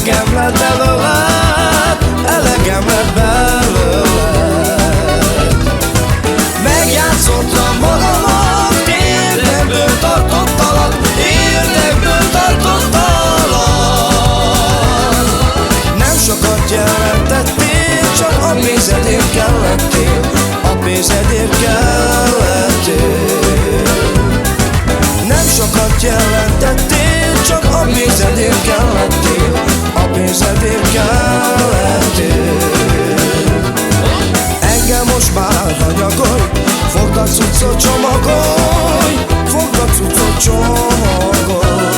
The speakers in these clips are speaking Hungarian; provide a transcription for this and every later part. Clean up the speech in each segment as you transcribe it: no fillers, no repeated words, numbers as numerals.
Elegem lett belőled, elegem lett belőled. Megjátszottam magamat, érdekből tartottalak, érdekből tartottalak. Nem sokat jelentettél, csak a pénzedért kellettél, a pénzedért kellettél. Nem sokat jelentettél, csak a pénzedért kellettél, a pénzedért kellettél. Engem most már hanyagolj, fogd a cuccot, csomagolj, fogd a cuccot, csomagolj.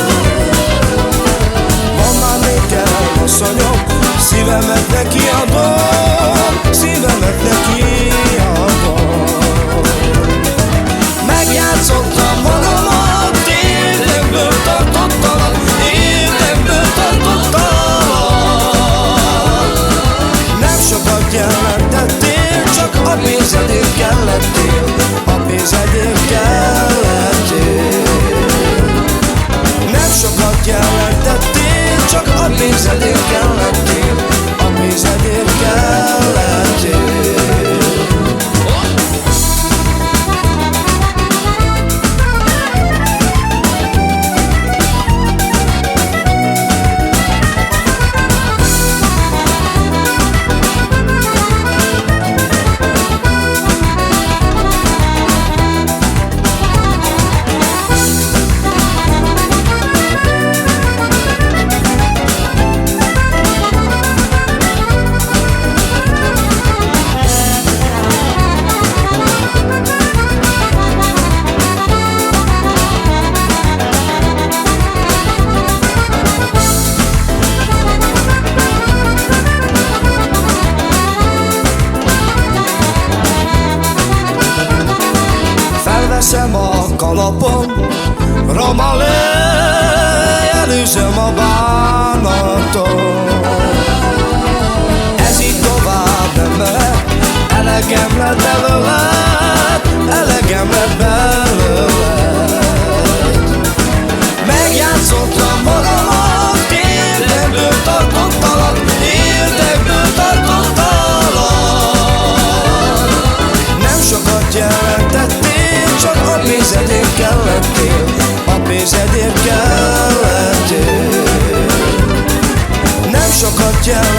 Van már nékem asszonyom, szívemet neki adom, szívemet neki adom. Megjátszottam magamat, érdekből tartottalak, érdekből tartottalak. Nem sokat jelentettél, csak a pénzedért kellettél, a pénzedért kellettél. Nem sokat jelentettél, csak a pénzedért kellettél, a pénzedért kellettél. Felveszem a kalapom, roma le, előzöm a bánatot. Ez így tovább nem mehet, elegem lett belőled, elegem lett belőled. Megjátszottam magamat, érdekből tartottalak, érdekből tartottalak. Nem sokat jelentettél, csak a pénzedért kellettél, a pénzedért kellettél. Nem sokat jelentettél,